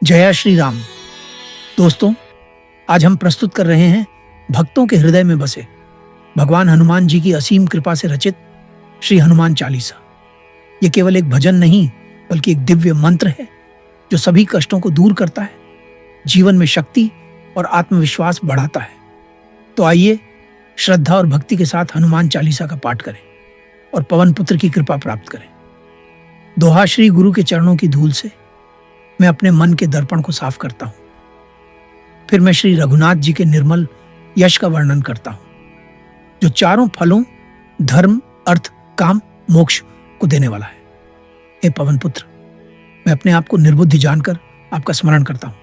जय श्री राम। दोस्तों, आज हम प्रस्तुत कर रहे हैं भक्तों के हृदय में बसे भगवान हनुमान जी की असीम कृपा से रचित श्री हनुमान चालीसा। ये केवल एक भजन नहीं बल्कि एक दिव्य मंत्र है जो सभी कष्टों को दूर करता है, जीवन में शक्ति और आत्मविश्वास बढ़ाता है। तो आइए श्रद्धा और भक्ति के साथ हनुमान चालीसा का पाठ करें और पवन पुत्र की कृपा प्राप्त करें। दोहा श्री गुरु के चरणों की धूल से मैं अपने मन के दर्पण को साफ करता हूं। फिर मैं श्री रघुनाथ जी के निर्मल यश का वर्णन करता हूं, जो चारों फलों धर्म, अर्थ, काम, मोक्ष को देने वाला है। हे पवन पुत्र, मैं अपने आप को निर्बुद्धि जानकर आपका स्मरण करता हूं।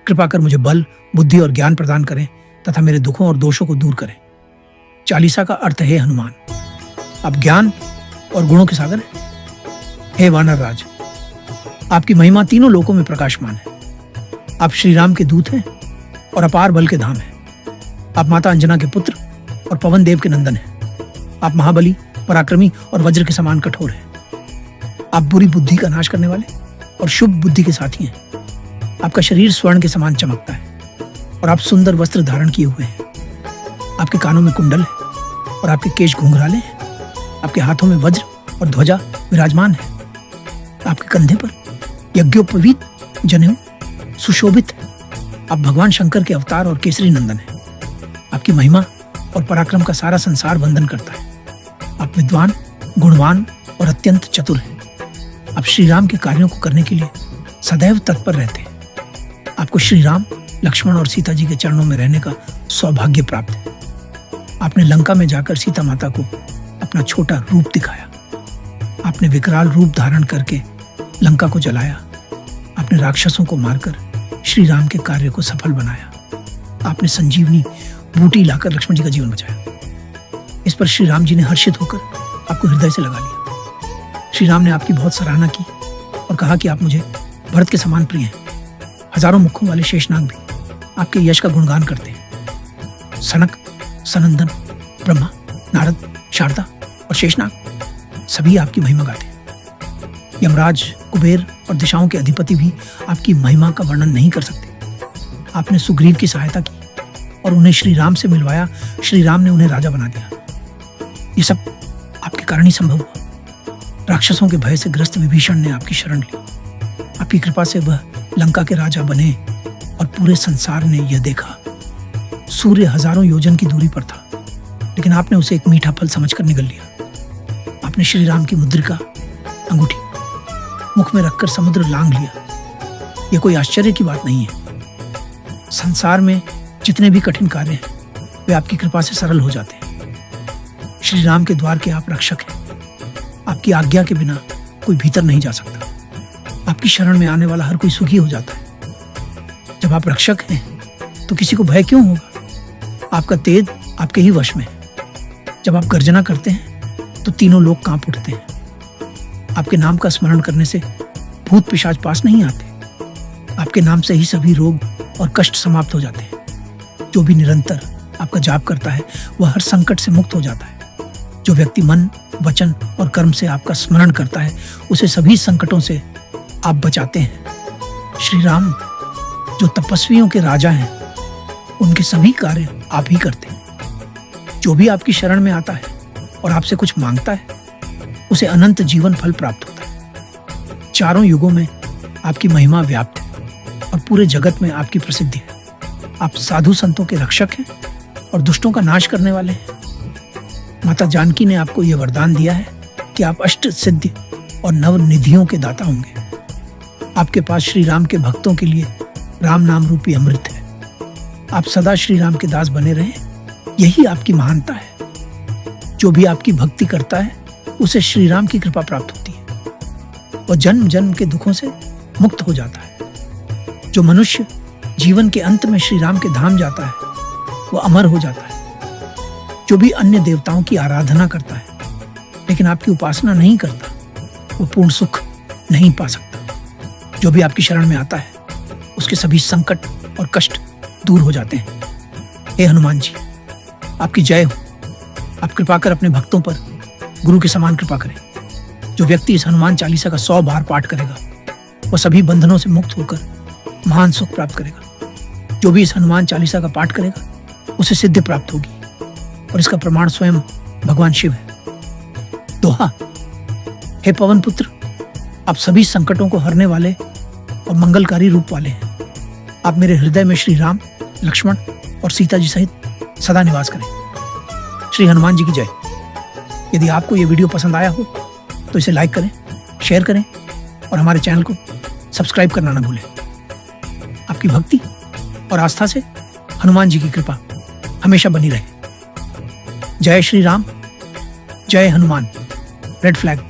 कृपा कर मुझे बल, बुद्धि और ज्ञान प्रदान करें तथा मेरे दुखों और दोषों को दूर करें। चालीसा का अर्थ है हनुमान, आप ज्ञान और गुणों के सागर हैं। हे वानर राज, आपकी महिमा तीनों लोकों में प्रकाशमान है। आप श्री राम के दूत हैं और अपार बल के धाम हैं। आप माता अंजना के पुत्र और पवन देव के नंदन हैं। आप महाबली, पराक्रमी और वज्र के समान कठोर हैं। आप बुरी बुद्धि का नाश करने वाले और शुभ बुद्धि के साथी हैं। आपका शरीर स्वर्ण के समान चमकता है और आप सुंदर वस्त्र धारण किए हुए हैं। आपके कानों में कुंडल है और आपके केश घुंघराले हैं। आपके हाथों में वज्र और ध्वजा विराजमान है। आपके कंधे पर यज्ञोपवीत जनेऊ सुशोभित है। आप भगवान शंकर के अवतार और केसरी नंदन हैं। आपकी महिमा और पराक्रम का सारा संसार वंदन करता है। आप विद्वान, गुणवान और अत्यंत चतुर हैं। आप श्री राम के कार्यों को करने के लिए सदैव तत्पर रहते हैं। आपको श्री राम, लक्ष्मण और सीता जी के चरणों में रहने का सौभाग्य प्राप्त है। आपने लंका में जाकर सीता माता को अपना छोटा रूप दिखाया। आपने विकराल रूप धारण करके लंका को जलाया। आपने राक्षसों को मारकर श्री राम के कार्य को सफल बनाया। आपने संजीवनी बूटी लाकर लक्ष्मण जी का जीवन बचाया। इस पर श्री राम जी ने हर्षित होकर आपको हृदय से लगा लिया। श्री राम ने आपकी बहुत सराहना की और कहा कि आप मुझे भरत के समान प्रिय हैं। हजारों मुखों वाले शेषनाग भी आपके यश का गुणगान करते हैं। सनक, सनंदन, ब्रह्मा, नारद, शारदा और शेषनाग सभी आपकी महिमा गाते हैं। यमराज, कुबेर और दिशाओं के अधिपति भी आपकी महिमा का वर्णन नहीं कर सकते। आपने सुग्रीव की सहायता की और उन्हें श्री राम से मिलवाया। श्री राम ने उन्हें राजा बना दिया। ये सब आपके कारण ही संभव हुआ। राक्षसों के भय से ग्रस्त विभीषण ने आपकी शरण ली। आपकी कृपा से वह लंका के राजा बने और पूरे संसार ने यह देखा। सूर्य हजारों योजन की दूरी पर था, लेकिन आपने उसे एक मीठा फल समझकर निगल लिया। आपने श्री राम की मुद्रिका अंगूठी मुख में रखकर समुद्र लांघ लिया। यह कोई आश्चर्य की बात नहीं है। संसार में जितने भी कठिन कार्य हैं वे आपकी कृपा से सरल हो जाते हैं। श्री राम के द्वार के आप रक्षक हैं। आपकी आज्ञा के बिना कोई भीतर नहीं जा सकता। आपकी शरण में आने वाला हर कोई सुखी हो जाता है। जब आप रक्षक हैं तो किसी को भय क्यों होगा? आपका तेज आपके ही वश में है। जब आप गर्जना करते हैं तो तीनों लोग कांप उठते हैं। आपके नाम का स्मरण करने से भूत पिशाच पास नहीं आते। आपके नाम से ही सभी रोग और कष्ट समाप्त हो जाते हैं। जो भी निरंतर आपका जाप करता है वह हर संकट से मुक्त हो जाता है। जो व्यक्ति मन, वचन और कर्म से आपका स्मरण करता है उसे सभी संकटों से आप बचाते हैं। श्री राम जो तपस्वियों के राजा हैं, उनके सभी कार्य आप ही करते हैं। जो भी आपकी शरण में आता है और आपसे कुछ मांगता है उसे अनंत जीवन फल प्राप्त होता है। चारों युगों में आपकी महिमा व्याप्त है और पूरे जगत में आपकी प्रसिद्धि है। आप साधु संतों के रक्षक हैं और दुष्टों का नाश करने वाले हैं। माता जानकी ने आपको यह वरदान दिया है कि आप अष्ट सिद्धि और नव निधियों के दाता होंगे। आपके पास श्री राम के भक्तों के लिए राम नाम रूपी अमृत है। आप सदा श्री राम के दास बने रहे, यही आपकी महानता है। जो भी आपकी भक्ति करता है उसे श्री राम की कृपा प्राप्त होती है। वह जन्म जन्म के दुखों से मुक्त हो जाता है। जो मनुष्य जीवन के अंत में श्री राम के धाम जाता है वह अमर हो जाता है। जो भी अन्य देवताओं की आराधना करता है लेकिन आपकी उपासना नहीं करता वो पूर्ण सुख नहीं पा सकता। जो भी आपकी शरण में आता है उसके सभी संकट और कष्ट दूर हो जाते हैं। हे हनुमान जी, आपकी जय हो। आप कृपा कर अपने भक्तों पर गुरु के समान कृपा करें। जो व्यक्ति इस हनुमान चालीसा का 100 बार पाठ करेगा वह सभी बंधनों से मुक्त होकर महान सुख प्राप्त करेगा। जो भी इस हनुमान चालीसा का पाठ करेगा उसे सिद्धि प्राप्त होगी, और इसका प्रमाण स्वयं भगवान शिव है। दोहा। हे पवन पुत्र, आप सभी संकटों को हरने वाले और मंगलकारी रूप वाले हैं। आप मेरे हृदय में श्री राम, लक्ष्मण और सीता जी सहित सदा निवास करें। श्री हनुमान जी की जय। यदि आपको यह वीडियो पसंद आया हो तो इसे लाइक करें, शेयर करें और हमारे चैनल को सब्सक्राइब करना ना भूलें। आपकी भक्ति और आस्था से हनुमान जी की कृपा हमेशा बनी रहे। जय श्री राम, जय हनुमान। Red flag.